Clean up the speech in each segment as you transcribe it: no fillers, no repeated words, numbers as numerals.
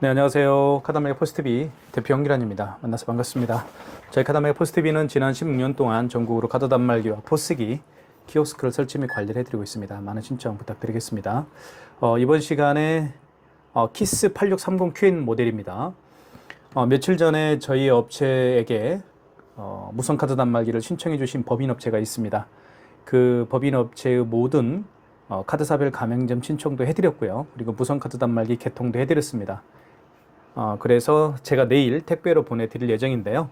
네, 안녕하세요. 카다메가 포스트비 대표 영기란입니다. 만나서 반갑습니다. 저희 카다메가 포스트비는 지난 16년 동안 전국으로 카드 단말기와 포스기, 키오스크를 설치 및 관리를 해드리고 있습니다. 많은 신청 부탁드리겠습니다. 이번 시간에 키스 8630QN 모델입니다. 며칠 전에 저희 업체에게 무선 카드 단말기를 신청해 주신 법인업체가 있습니다. 그 법인업체의 모든 카드사별 가맹점 신청도 해드렸고요. 그리고 무선 카드 단말기 개통도 해드렸습니다. 그래서 제가 내일 택배로 보내드릴 예정인데요.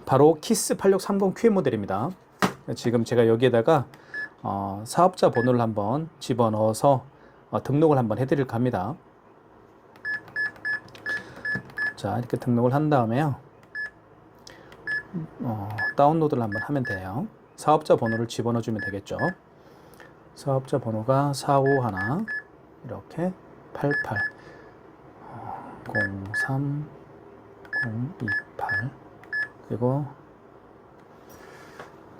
바로 키스 8630QM 모델입니다. 지금 제가 여기에다가 사업자 번호를 한번 집어넣어서 등록을 한번 해드릴까 합니다. 자, 이렇게 등록을 한 다음에요. 다운로드를 한번 하면 돼요. 사업자 번호를 집어넣어주면 되겠죠. 사업자 번호가 451 이렇게 88 03028 그리고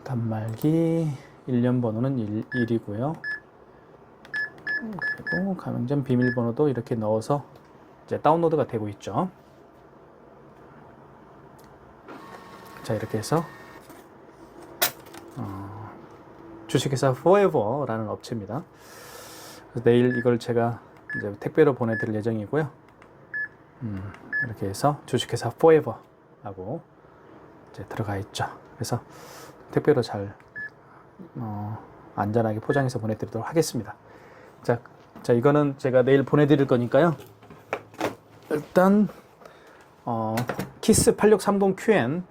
단말기 일련 번호는 1이고요. 그리고 가맹점 비밀번호도 이렇게 넣어서 이제 다운로드가 되고 있죠. 자, 이렇게 해서 주식회사 Forever라는 업체입니다. 내일 이걸 제가 이제 택배로 보내드릴 예정이고요. 이렇게 해서 주식회사 Forever라고 이제 들어가 있죠. 그래서 택배로 잘 안전하게 포장해서 보내드리도록 하겠습니다. 자, 이거는 제가 내일 보내드릴 거니까요. 일단 키스 8630QN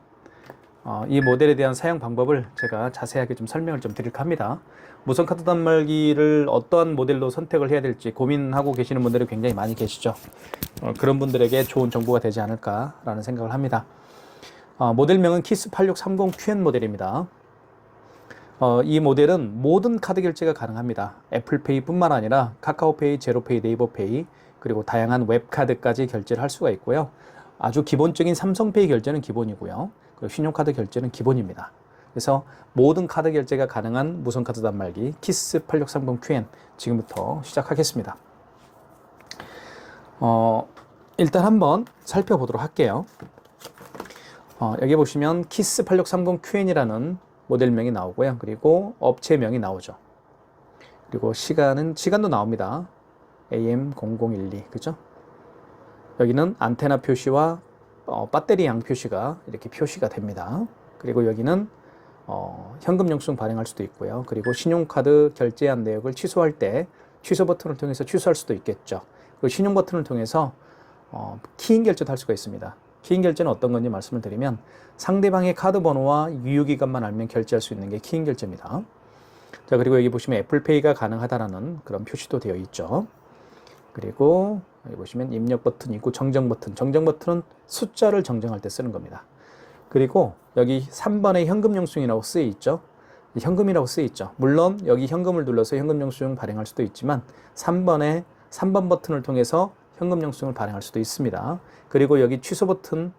이 모델에 대한 사용 방법을 제가 자세하게 좀 설명을 좀 드릴까 합니다. 무선 카드 단말기를 어떠한 모델로 선택을 해야 될지 고민하고 계시는 분들이 굉장히 많이 계시죠. 그런 분들에게 좋은 정보가 되지 않을까라는 생각을 합니다. 모델명은 키스 8630QN 모델입니다. 이 모델은 모든 카드 결제가 가능합니다. 애플페이 뿐만 아니라 카카오페이, 제로페이, 네이버페이 그리고 다양한 웹카드까지 결제를 할 수가 있고요. 아주 기본적인 삼성페이 결제는 기본이고요. 그리고 신용카드 결제는 기본입니다. 그래서 모든 카드 결제가 가능한 무선 카드 단말기 키스 8630QN 지금부터 시작하겠습니다. 일단 한번 살펴보도록 할게요. 여기 보시면 키스 8630QN이라는 모델명이 나오고요. 그리고 업체명이 나오죠. 그리고 시간도 나옵니다. AM0012 그죠? 여기는 안테나 표시와 배터리 양 표시가 이렇게 표시가 됩니다. 그리고 여기는 현금 영수증 발행할 수도 있고요. 그리고 신용카드 결제한 내역을 취소할 때 취소 버튼을 통해서 취소할 수도 있겠죠. 그리고 신용 버튼을 통해서 키인 결제도 할 수가 있습니다. 키인 결제는 어떤 건지 말씀을 드리면 상대방의 카드 번호와 유효기간만 알면 결제할 수 있는 게 키인 결제입니다. 자, 그리고 여기 보시면 애플페이가 가능하다라는 그런 표시도 되어 있죠. 그리고 여기 보시면 입력 버튼이 있고 정정 버튼은 숫자를 정정할 때 쓰는 겁니다. 그리고 여기 3번에 현금 영수증이라고 쓰여 있죠. 현금이라고 쓰여 있죠. 물론 여기 현금을 눌러서 현금 영수증 발행할 수도 있지만 3번 버튼을 통해서 현금 영수증을 발행할 수도 있습니다. 그리고 여기 취소 버튼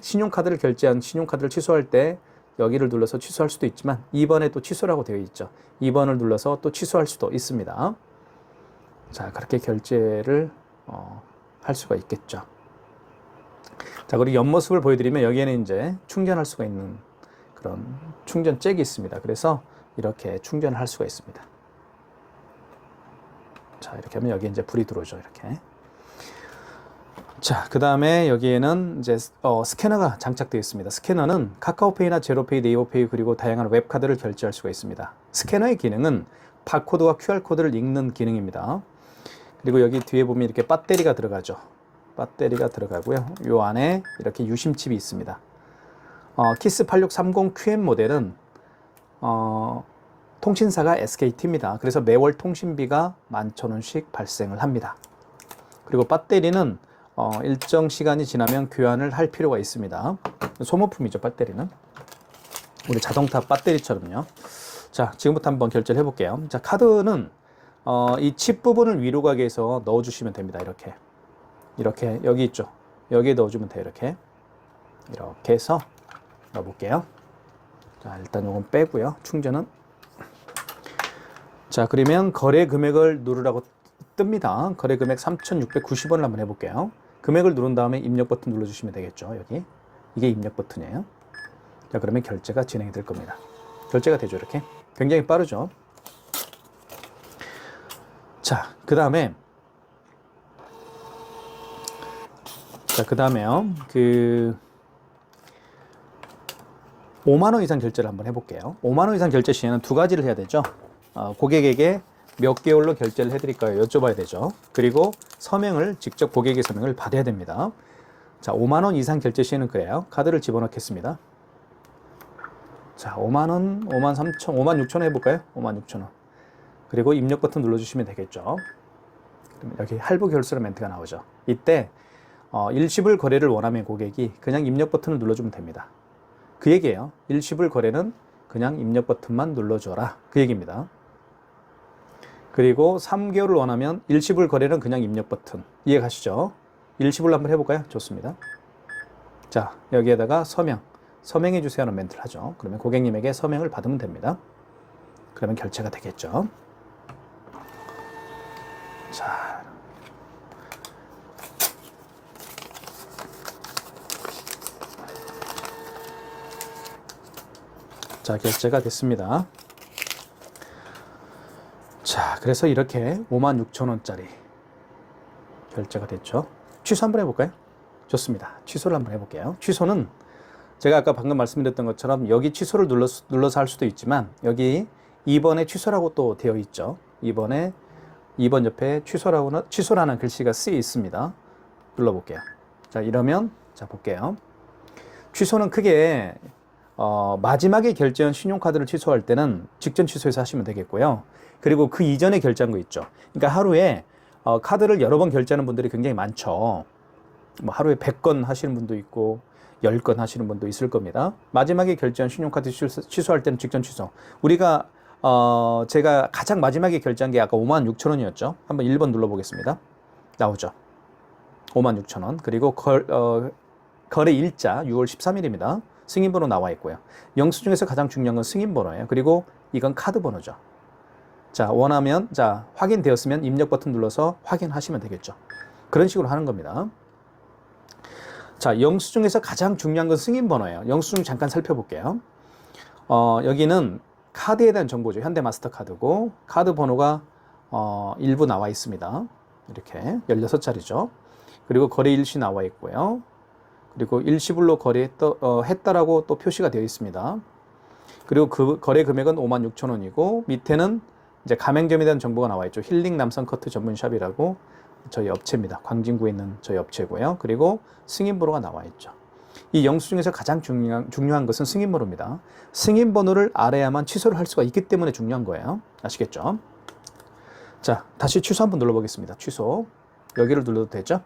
신용카드를 결제한 신용카드를 취소할 때 여기를 눌러서 취소할 수도 있지만 2번에 또 취소라고 되어 있죠. 2번을 눌러서 또 취소할 수도 있습니다. 자, 그렇게 결제를 할 수가 있겠죠. 자, 그리고 옆모습을 보여드리면 여기에는 이제 충전할 수가 있는 그런 충전 잭이 있습니다. 그래서 이렇게 충전을 할 수가 있습니다. 자, 이렇게 하면 여기에 이제 불이 들어오죠. 이렇게. 자, 그 다음에 여기에는 이제 스캐너가 장착되어 있습니다. 스캐너는 카카오페이나 제로페이, 네이버페이 그리고 다양한 웹카드를 결제할 수가 있습니다. 스캐너의 기능은 바코드와 QR코드를 읽는 기능입니다. 그리고 여기 뒤에 보면 이렇게 배터리가 들어가죠. 배터리가 들어가고요. 요 안에 이렇게 유심칩이 있습니다. 키스 8630QM 모델은 통신사가 SKT입니다. 그래서 매월 통신비가 11,000원씩 발생을 합니다. 그리고 배터리는 일정 시간이 지나면 교환을 할 필요가 있습니다. 소모품이죠, 배터리는. 우리 자동차 배터리처럼요. 자, 지금부터 한번 결제를 해볼게요. 자, 카드는 이 칩 부분을 위로 가게 해서 넣어주시면 됩니다. 이렇게 여기 있죠. 여기에 넣어주면 돼요. 이렇게 해서 넣어볼게요. 자, 일단 요건 빼고요. 충전은. 자, 그러면 거래 금액을 누르라고 뜹니다. 거래 금액 3,690원을 한번 해볼게요. 금액을 누른 다음에 입력 버튼 눌러주시면 되겠죠. 여기. 이게 입력 버튼이에요. 자, 그러면 결제가 진행이 될 겁니다. 결제가 되죠, 이렇게. 굉장히 빠르죠. 자, 그 다음에요. 5만원 이상 결제를 한번 해볼게요. 5만원 이상 결제 시에는 두 가지를 해야 되죠. 고객에게 몇 개월로 결제를 해드릴까요? 여쭤봐야 되죠. 그리고 서명을, 직접 고객의 서명을 받아야 됩니다. 자, 5만원 이상 결제 시에는 그래요. 카드를 집어넣겠습니다. 자, 5만원, 5만 3천, 5만 6천 원 해볼까요? 5만 6천 원. 그리고 입력 버튼 눌러주시면 되겠죠. 그러면 여기 할부 결수라는 멘트가 나오죠. 이때 일시불 거래를 원하면 고객이 그냥 입력 버튼을 눌러주면 됩니다. 그 얘기예요. 일시불 거래는 그냥 입력 버튼만 눌러줘라. 그 얘기입니다. 그리고 3개월을 원하면 일시불 거래는 그냥 입력 버튼. 이해 가시죠? 일시불로 한번 해볼까요? 좋습니다. 자, 여기에다가 서명해 주세요라는 멘트를 하죠. 그러면 고객님에게 서명을 받으면 됩니다. 그러면 결제가 되겠죠. 자, 결제가 됐습니다. 자, 그래서 이렇게 56,000원짜리 결제가 됐죠. 취소 한번 해볼까요? 좋습니다. 취소를 한번 해볼게요. 취소는 제가 아까 방금 말씀드렸던 것처럼 여기 취소를 눌러서 할 수도 있지만 여기 2번에 취소라고 또 되어 있죠. 2번 옆에 취소라는 글씨가 쓰여 있습니다. 눌러볼게요. 자, 이러면 자 볼게요. 취소는 크게 마지막에 결제한 신용카드를 취소할 때는 직전 취소해서 하시면 되겠고요. 그리고 그 이전에 결제한 거 있죠. 그러니까 하루에 카드를 여러 번 결제하는 분들이 굉장히 많죠. 뭐 하루에 100건 하시는 분도 있고 10건 하시는 분도 있을 겁니다. 마지막에 결제한 신용카드 취소할 때는 직전 취소. 우리가 제가 가장 마지막에 결제한 게 아까 56,000원이었죠. 한번 1번 눌러보겠습니다. 나오죠. 56,000원. 그리고 거래 일자 6월 13일입니다. 승인번호 나와 있고요. 영수증에서 가장 중요한 건 승인번호예요. 그리고 이건 카드번호죠. 자, 원하면 자 확인되었으면 입력 버튼 눌러서 확인하시면 되겠죠. 그런 식으로 하는 겁니다. 자, 영수증에서 가장 중요한 건 승인번호예요. 영수증 잠깐 살펴볼게요. 여기는 카드에 대한 정보죠. 현대 마스터카드고 카드 번호가 일부 나와 있습니다. 이렇게 16자리죠. 그리고 거래 일시 나와 있고요. 그리고 일시불로 거래했다라고 또 표시가 되어 있습니다. 그리고 그 거래 금액은 56,000원이고 밑에는 이제 가맹점에 대한 정보가 나와 있죠. 힐링 남성 커트 전문샵이라고 저희 업체입니다. 광진구에 있는 저희 업체고요. 그리고 승인번호가 나와 있죠. 이 영수증에서 가장 중요한 것은 승인번호입니다. 승인번호를 알아야만 취소를 할 수가 있기 때문에 중요한 거예요. 아시겠죠? 자, 다시 취소 한번 눌러보겠습니다. 취소. 여기를 눌러도 되죠?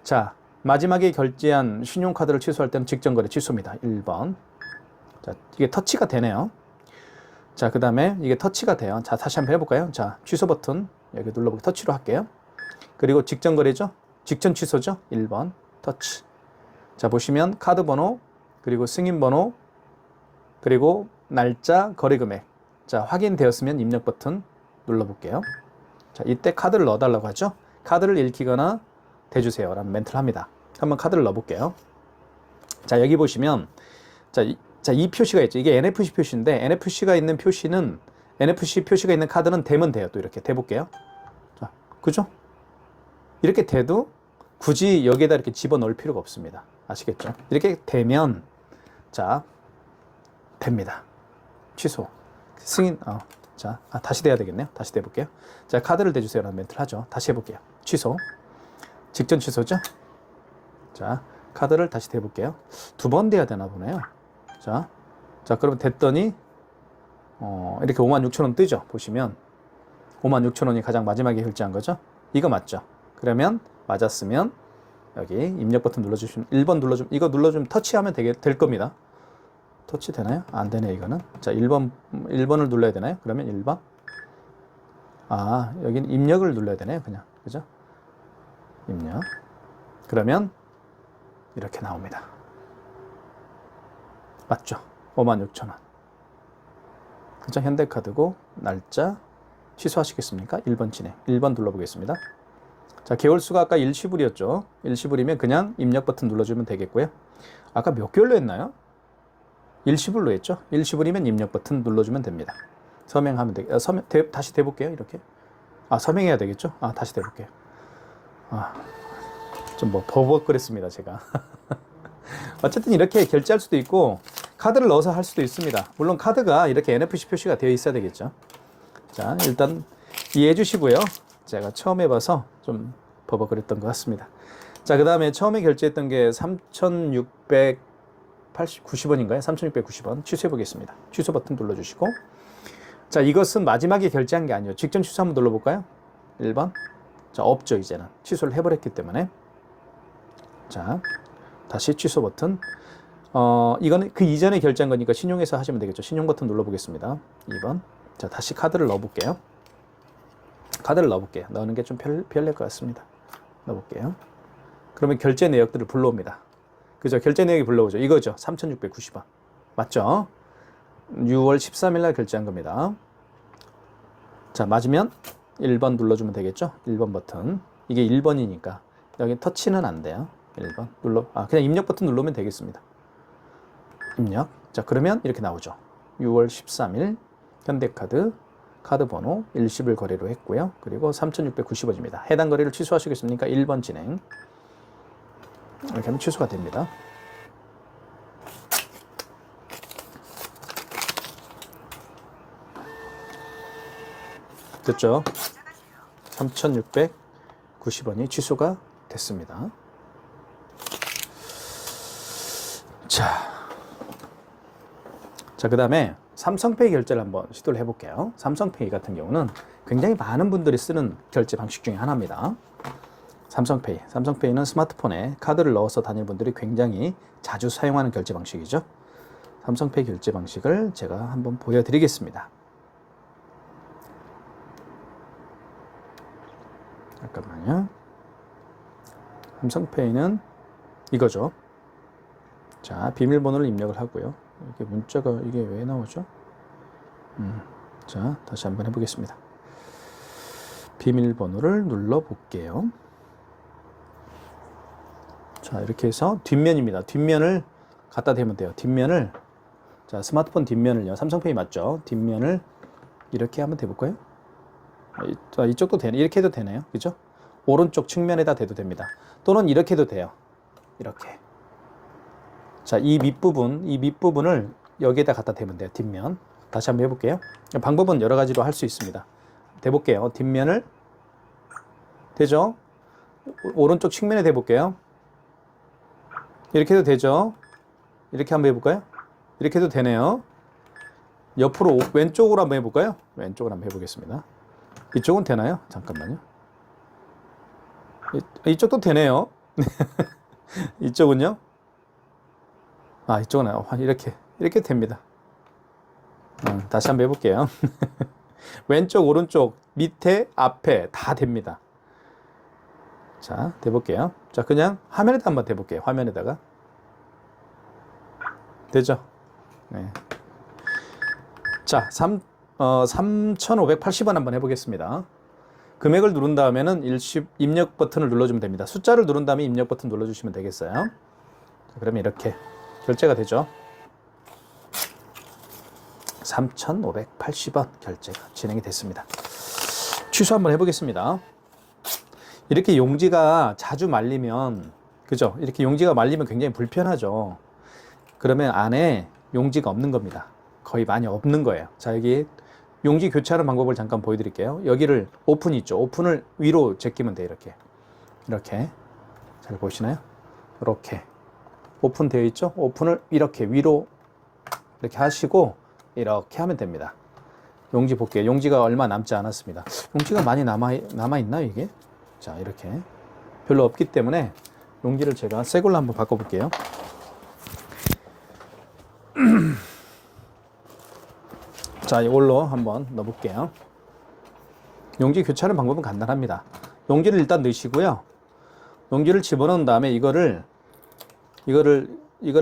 자, 마지막에 결제한 신용카드를 취소할 때는 직전거래 취소입니다. 1번. 자, 이게 터치가 되네요. 자, 그 다음에 이게 터치가 돼요. 자, 다시 한번 해볼까요? 자, 취소 버튼 여기 눌러보고 터치로 할게요. 그리고 직전거래죠? 직전 취소죠? 1번. 터치. 자, 보시면 카드번호, 그리고 승인번호, 그리고 날짜, 거래금액. 자, 확인되었으면 입력 버튼 눌러볼게요. 자, 이때 카드를 넣어달라고 하죠? 카드를 읽히거나 대주세요 라는 멘트를 합니다. 한번 카드를 넣어볼게요. 자, 여기 보시면 이 표시가 있죠. 이게 NFC 표시인데 NFC 있는 카드는 대면 돼요. 또 이렇게 대볼게요. 자, 그죠? 이렇게 대도 굳이 여기에다 이렇게 집어넣을 필요가 없습니다. 아시겠죠? 이렇게 되면 자, 됩니다. 취소. 승인. 자, 다시 대야 되겠네요. 다시 대볼게요. 자, 카드를 대주세요 라는 멘트를 하죠. 다시 해볼게요. 취소. 직전 취소죠? 자, 카드를 다시 대볼게요. 2번 대야 되나 보네요. 자, 그러면 됐더니 이렇게 56,000원 뜨죠? 보시면 56,000원이 가장 마지막에 결제한 거죠? 이거 맞죠? 그러면 맞았으면 여기 입력 버튼 눌러주시면 1번 이거 눌러주면 터치하면 될 겁니다. 터치 되나요? 안 되네요, 이거는. 자, 1번을 눌러야 되나요? 그러면 1번. 여기는 입력을 눌러야 되네요, 그냥. 그죠? 입력. 그러면 이렇게 나옵니다. 맞죠? 56,000원. 그죠? 현대카드고, 날짜, 취소하시겠습니까? 1번 진행. 1번 눌러보겠습니다. 자, 개월수가 아까 일시불이었죠. 일시불이면 그냥 입력 버튼 눌러주면 되겠고요. 아까 몇 개월로 했나요? 일시불로 했죠. 일시불이면 입력 버튼 눌러주면 됩니다. 서명하면 다시 대볼게요. 이렇게. 서명해야 되겠죠? 다시 대볼게요. 좀 버벅거렸습니다, 제가. 어쨌든 이렇게 결제할 수도 있고, 카드를 넣어서 할 수도 있습니다. 물론 카드가 이렇게 NFC 표시가 되어 있어야 되겠죠. 자, 일단 이해해 주시고요. 제가 처음 해봐서 좀 버벅거렸던 것 같습니다. 자, 그 다음에 처음에 결제했던 게 3,690원인가요? 3,690원. 취소해 보겠습니다. 취소 버튼 눌러주시고. 자, 이것은 마지막에 결제한 게 아니에요. 직전 취소 한번 눌러볼까요? 1번. 자, 없죠, 이제는. 취소를 해버렸기 때문에. 자, 다시 취소 버튼. 이거는 그 이전에 결제한 거니까 신용해서 하시면 되겠죠. 신용 버튼 눌러보겠습니다. 2번. 자, 다시 카드를 넣어볼게요. 카드를 넣어볼게요. 넣는 게 좀 편할 것 같습니다. 넣어볼게요. 그러면 결제 내역들을 불러옵니다. 그죠? 결제 내역이 불러오죠. 이거죠. 3,690원. 맞죠? 6월 13일 날 결제한 겁니다. 자, 맞으면 1번 눌러주면 되겠죠? 1번 버튼. 이게 1번이니까 여기 터치는 안 돼요. 1번 그냥 입력 버튼 누르면 되겠습니다. 입력. 자, 그러면 이렇게 나오죠. 6월 13일 현대카드 카드 번호 일시불 거래로 했고요. 그리고 3,690원입니다. 해당 거래를 취소하시겠습니까? 1번 진행. 이렇게 하면 취소가 됩니다. 됐죠? 3,690원이 취소가 됐습니다. 자, 그 다음에 삼성페이 결제를 한번 시도를 해볼게요. 삼성페이 같은 경우는 굉장히 많은 분들이 쓰는 결제 방식 중에 하나입니다. 삼성페이는 스마트폰에 카드를 넣어서 다니는 분들이 굉장히 자주 사용하는 결제 방식이죠. 삼성페이 결제 방식을 제가 한번 보여드리겠습니다. 잠깐만요. 삼성페이는 이거죠. 자, 비밀번호를 입력을 하고요. 이게 문자가 이게 왜 나오죠? 자, 다시 한번 해보겠습니다. 비밀번호를 눌러볼게요. 자, 이렇게 해서 뒷면입니다. 뒷면을 갖다 대면 돼요. 뒷면을, 자, 스마트폰 뒷면을요. 삼성페이 맞죠? 뒷면을 이렇게 한번 대볼까요? 이쪽도 되네. 이렇게 해도 되네요. 그죠? 오른쪽 측면에다 대도 됩니다. 또는 이렇게 해도 돼요. 이렇게. 자, 이 밑부분을 여기에다 갖다 대면 돼요. 뒷면. 다시 한번 해볼게요. 방법은 여러 가지로 할 수 있습니다. 대볼게요. 뒷면을. 되죠? 오른쪽 측면에 대볼게요. 이렇게 해도 되죠? 이렇게 한번 해볼까요? 이렇게 해도 되네요. 옆으로, 왼쪽으로 한번 해볼까요? 왼쪽으로 한번 해보겠습니다. 이쪽은 되나요? 잠깐만요. 이쪽도 되네요. 이쪽은요? 이쪽은 이렇게 됩니다. 다시 한번 해볼게요. 왼쪽, 오른쪽, 밑에, 앞에 다 됩니다. 자, 대볼게요. 자, 그냥 화면에다 한번 대볼게요. 화면에다가. 되죠? 네. 자, 3,580원 한번 해보겠습니다. 금액을 누른 다음에는 입력 버튼을 눌러주면 됩니다. 숫자를 누른 다음에 입력 버튼 눌러주시면 되겠어요. 자, 그러면 이렇게 결제가 되죠. 3,580원 결제가 진행이 됐습니다. 취소 한번 해보겠습니다. 이렇게 용지가 자주 말리면, 그죠? 이렇게 용지가 말리면 굉장히 불편하죠. 그러면 안에 용지가 없는 겁니다. 거의 많이 없는 거예요. 자, 여기 용지 교체하는 방법을 잠깐 보여드릴게요. 여기를 오픈이 있죠. 오픈을 위로 제끼면 돼요. 이렇게. 잘 보시나요? 이렇게. 오픈 되어 있죠? 오픈을 이렇게 위로 이렇게 하시고 이렇게 하면 됩니다. 용지 볼게요. 용지가 얼마 남지 않았습니다. 용지가 많이 남아있나요, 이게? 자, 이렇게. 별로 없기 때문에 용지를 제가 새 걸로 한번 바꿔볼게요. 자, 이걸로 한번 넣어볼게요. 용지 교체하는 방법은 간단합니다. 용지를 일단 넣으시고요. 용지를 집어넣은 다음에 이거를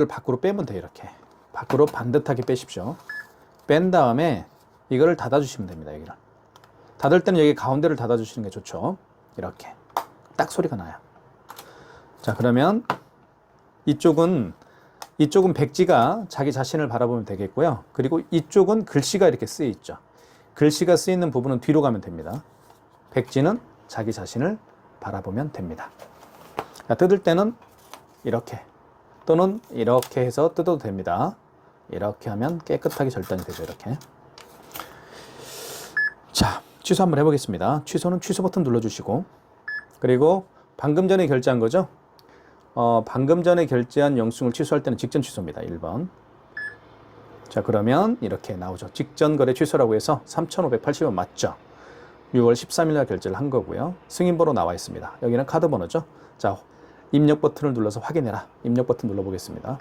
밖으로 빼면 돼요. 이렇게. 밖으로 반듯하게 빼십시오. 뺀 다음에 이거를 닫아주시면 됩니다. 여기를. 닫을 때는 여기 가운데를 닫아주시는 게 좋죠. 이렇게 딱 소리가 나요. 자, 그러면 이쪽은 백지가 자기 자신을 바라보면 되겠고요. 그리고 이쪽은 글씨가 이렇게 쓰여 있죠. 글씨가 쓰여 있는 부분은 뒤로 가면 됩니다. 백지는 자기 자신을 바라보면 됩니다. 자, 뜯을 때는 이렇게 또는 이렇게 해서 뜯어도 됩니다. 이렇게 하면 깨끗하게 절단이 되죠. 이렇게. 자, 취소 한번 해보겠습니다. 취소는 취소 버튼 눌러주시고, 그리고 방금 전에 결제한 거죠. 방금 전에 결제한 영수증을 취소할 때는 직전 취소입니다. 1번. 자, 그러면 이렇게 나오죠. 직전 거래 취소라고 해서 3,580원 맞죠? 6월 13일 날 결제를 한 거고요. 승인번호 나와 있습니다. 여기는 카드 번호죠. 자, 입력 버튼을 눌러서 확인해라. 입력 버튼 눌러보겠습니다.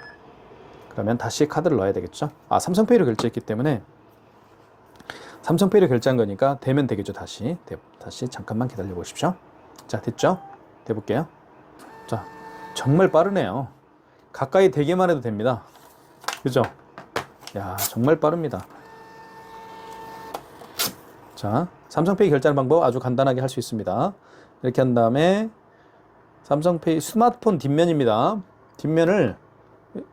그러면 다시 카드를 넣어야 되겠죠. 삼성페이로 결제했기 때문에 삼성페이로 결제한 거니까 되면 되겠죠. 다시 잠깐만 기다려 보십시오. 자, 됐죠? 대볼게요. 자, 정말 빠르네요. 가까이 대기만 해도 됩니다. 그죠? 야, 정말 빠릅니다. 자, 삼성페이 결제하는 방법 아주 간단하게 할 수 있습니다. 이렇게 한 다음에 삼성페이 스마트폰 뒷면입니다. 뒷면을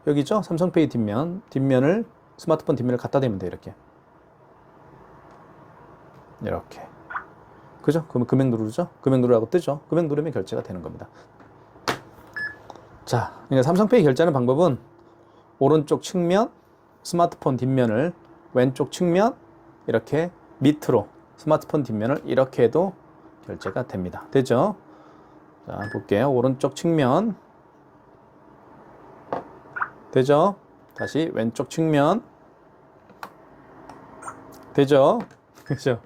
여기죠? 삼성페이 뒷면을 스마트폰 뒷면을 갖다 대면 돼요. 이렇게. 그죠? 그러면 금액 누르죠? 금액 누르라고 뜨죠? 금액 누르면 결제가 되는 겁니다. 자, 그러니까 삼성페이 결제하는 방법은 오른쪽 측면, 스마트폰 뒷면을 왼쪽 측면, 이렇게 밑으로 스마트폰 뒷면을 이렇게 해도 결제가 됩니다. 되죠? 자, 볼게요. 오른쪽 측면. 되죠? 다시 왼쪽 측면. 되죠? 그죠?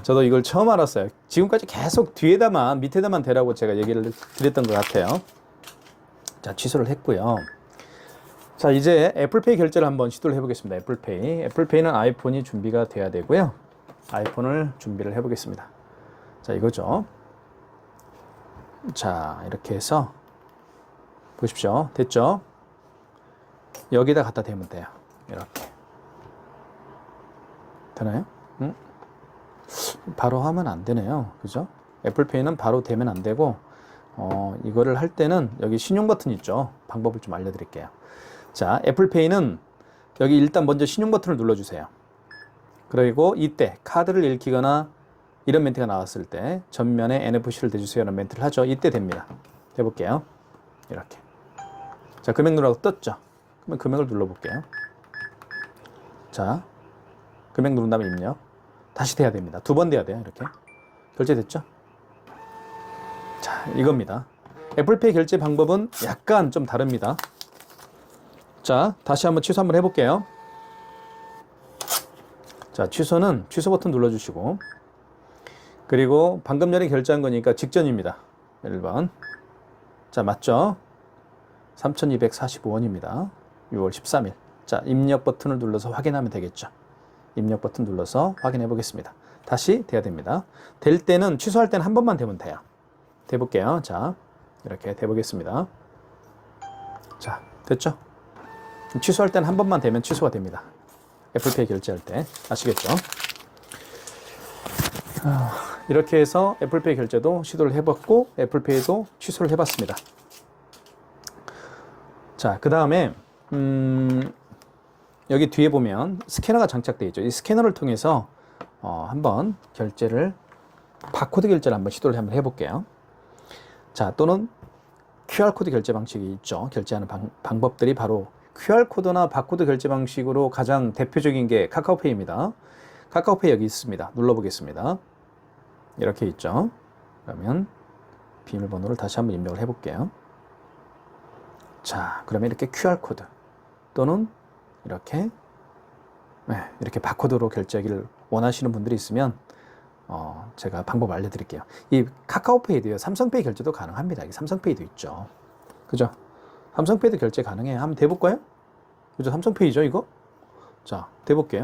저도 이걸 처음 알았어요. 지금까지 계속 뒤에다만, 밑에다만 대라고 제가 얘기를 드렸던 것 같아요. 자, 취소를 했고요. 자, 이제 애플페이 결제를 한번 시도를 해보겠습니다. 애플페이. 애플페이는 아이폰이 준비가 돼야 되고요. 아이폰을 준비를 해보겠습니다. 자, 이거죠. 자, 이렇게 해서 보십시오. 됐죠? 여기다 갖다 대면 돼요. 이렇게. 되나요? 응? 바로 하면 안 되네요. 그죠? 애플페이는 바로 되면 안 되고, 이거를 할 때는 여기 신용 버튼 있죠? 방법을 좀 알려드릴게요. 자, 애플페이는 여기 일단 먼저 신용 버튼을 눌러주세요. 그리고 이때 카드를 읽히거나 이런 멘트가 나왔을 때 전면에 NFC를 대주세요 라는 멘트를 하죠. 이때 됩니다. 해볼게요. 이렇게. 자, 금액 누르라고 떴죠? 그러면 금액을 눌러볼게요. 자, 금액 누른 다음에 입력. 다시 돼야 됩니다. 2번 돼야 돼요. 이렇게. 결제됐죠? 자, 이겁니다. 애플페이 결제 방법은 약간 좀 다릅니다. 자, 다시 한번 취소 한번 해볼게요. 자, 취소는 취소 버튼 눌러주시고, 그리고 방금 전에 결제한 거니까 직전입니다. 1번. 자, 맞죠? 3,245원입니다. 6월 13일. 자, 입력 버튼을 눌러서 확인하면 되겠죠. 입력 버튼 눌러서 확인해 보겠습니다. 다시 돼야 됩니다. 될 때는 취소할 때는 한 번만 되면 돼요. 대볼게요. 자, 이렇게 대보겠습니다. 자, 됐죠? 취소할 때는 한 번만 되면 취소가 됩니다. 애플페이 결제할 때. 아시겠죠? 이렇게 해서 애플페이 결제도 시도를 해봤고, 애플페이도 취소를 해봤습니다. 자, 그 다음에 여기 뒤에 보면 스캐너가 장착되어 있죠. 이 스캐너를 통해서 한번 결제를, 바코드 결제를 한번 시도를 한번 해볼게요. 자, 또는 QR코드 결제 방식이 있죠. 결제하는 방법들이 바로 QR코드나 바코드 결제 방식으로 가장 대표적인 게 카카오페이입니다. 카카오페이 여기 있습니다. 눌러보겠습니다. 이렇게 있죠. 그러면 비밀번호를 다시 한번 입력을 해볼게요. 자, 그러면 이렇게 QR코드 또는 이렇게 이렇게 바코드로 결제하기를 원하시는 분들이 있으면 제가 방법 알려드릴게요. 이 카카오페이도요, 삼성페이 결제도 가능합니다. 이 삼성페이도 있죠. 그죠? 삼성페이도 결제 가능해요. 한번 대볼까요? 그죠? 삼성페이죠, 이거? 자, 대볼게요.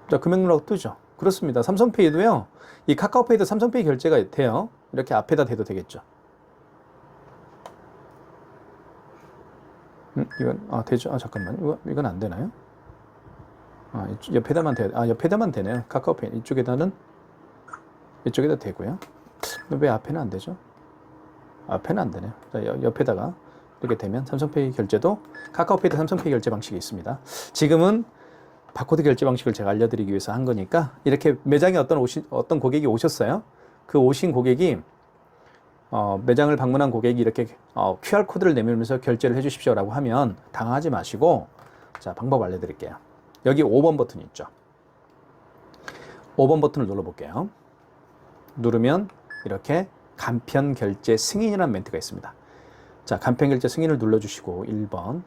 자, 금액 누르라고 뜨죠? 그렇습니다. 삼성페이도요, 이 카카오페이도 삼성페이 결제가 돼요. 이렇게 앞에다 대도 되겠죠. 이건, 되죠? 잠깐만요. 이건 안 되나요? 옆에다만 옆에다만 되네요. 카카오페이 이쪽에다 되고요. 왜 앞에는 안 되죠? 앞에는 안 되네요. 자, 옆에다가 이렇게 되면 삼성페이 결제도 카카오페이도 삼성페이 결제 방식이 있습니다. 지금은 바코드 결제 방식을 제가 알려드리기 위해서 한 거니까 이렇게 매장에 어떤 고객이 오셨어요. 그 오신 고객이 매장을 방문한 고객이 이렇게 QR코드를 내밀면서 결제를 해 주십시오라고 하면 당황하지 마시고 자, 방법 알려드릴게요. 여기 5번 버튼이 있죠. 5번 버튼을 눌러볼게요. 누르면 이렇게 간편 결제 승인이라는 멘트가 있습니다. 자, 간편 결제 승인을 눌러주시고 1번.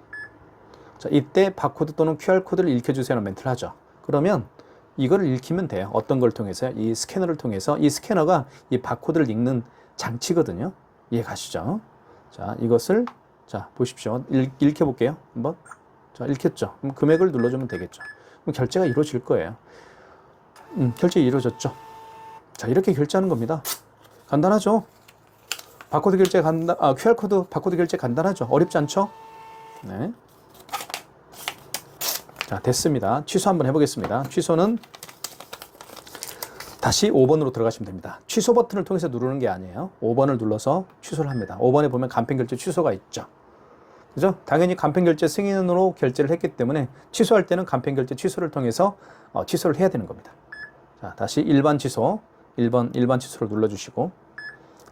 자, 이때 바코드 또는 QR코드를 읽혀주세요라는 멘트를 하죠. 그러면 이거를 읽히면 돼요. 어떤 걸 통해서요? 이 스캐너를 통해서. 이 스캐너가 이 바코드를 읽는 장치거든요. 이해 가시죠? 자, 이것을 자, 보십시오. 읽혀볼게요. 한번. 자, 읽혔죠? 그럼 금액을 눌러주면 되겠죠. 그럼 결제가 이루어질 거예요. 결제 이루어졌죠? 자, 이렇게 결제하는 겁니다. 간단하죠? 바코드 결제 QR코드 바코드 결제 간단하죠? 어렵지 않죠? 네. 자, 됐습니다. 취소 한번 해보겠습니다. 취소는 다시 5번으로 들어가시면 됩니다. 취소 버튼을 통해서 누르는 게 아니에요. 5번을 눌러서 취소를 합니다. 5번에 보면 간편결제 취소가 있죠. 그죠? 당연히 간편결제 승인으로 결제를 했기 때문에 취소할 때는 간편결제 취소를 통해서 취소를 해야 되는 겁니다. 자, 다시 일반 취소, 일반 취소를 눌러주시고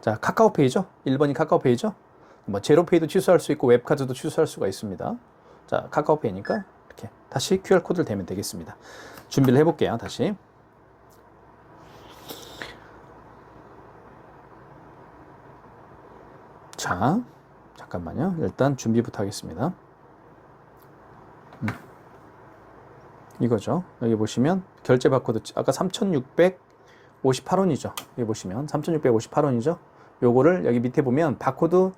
자, 카카오페이죠? 1번이 카카오페이죠? 뭐 제로페이도 취소할 수 있고 웹카드도 취소할 수가 있습니다. 자, 카카오페이니까 이렇게 다시 QR코드를 대면 되겠습니다. 준비를 해볼게요. 다시. 자, 잠깐만요. 일단 준비부터 하겠습니다. 이거죠. 여기 보시면 결제 바코드 아까 3,658원이죠. 여기 보시면 3,658원이죠. 요거를 여기 밑에 보면 바코드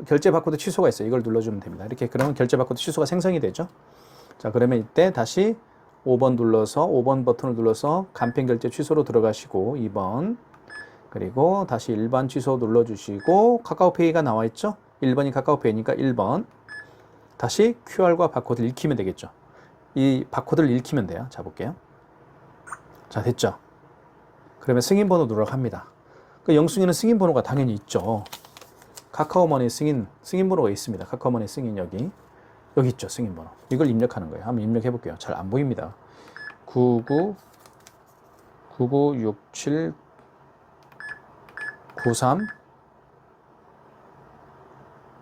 결제 바코드 취소가 있어요. 이걸 눌러주면 됩니다. 이렇게 그러면 결제 바코드 취소가 생성이 되죠. 자, 그러면 이때 다시 5번 버튼을 눌러서 간편 결제 취소로 들어가시고 2번 그리고 다시 일반 취소 눌러주시고 카카오페이가 나와 있죠. 1번이 카카오페이니까 1번 다시 QR과 바코드를 읽히면 되겠죠. 이 바코드를 읽히면 돼요. 자, 볼게요. 자, 됐죠. 그러면 승인번호 누르라고 합니다. 그 영순이는 승인번호가 당연히 있죠. 카카오머니 승인번호가 있습니다. 카카오머니 승인 여기 있죠. 승인번호. 이걸 입력하는 거예요. 한번 입력해 볼게요. 잘 안 보입니다. 9967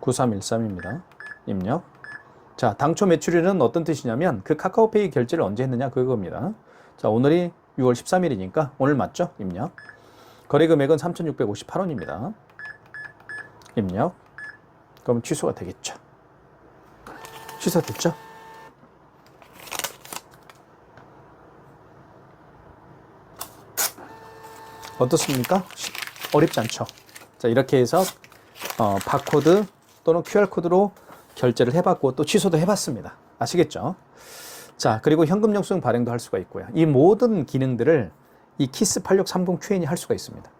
9313입니다. 입력. 자, 당초 매출일은 어떤 뜻이냐면 그 카카오페이 결제를 언제 했느냐 그겁니다. 자, 오늘이 6월 13일이니까 오늘 맞죠? 입력. 거래 금액은 3,658원입니다. 입력. 그럼 취소가 되겠죠. 취소됐죠? 어떻습니까? 어렵지 않죠? 자, 이렇게 해서 바코드 또는 QR코드로 결제를 해봤고 또 취소도 해봤습니다. 아시겠죠? 자, 그리고 현금 영수증 발행도 할 수가 있고요. 이 모든 기능들을 이 키스8630QN이 할 수가 있습니다.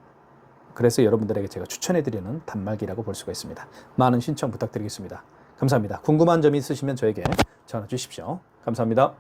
그래서 여러분들에게 제가 추천해드리는 단말기라고 볼 수가 있습니다. 많은 신청 부탁드리겠습니다. 감사합니다. 궁금한 점이 있으시면 저에게 전화 주십시오. 감사합니다.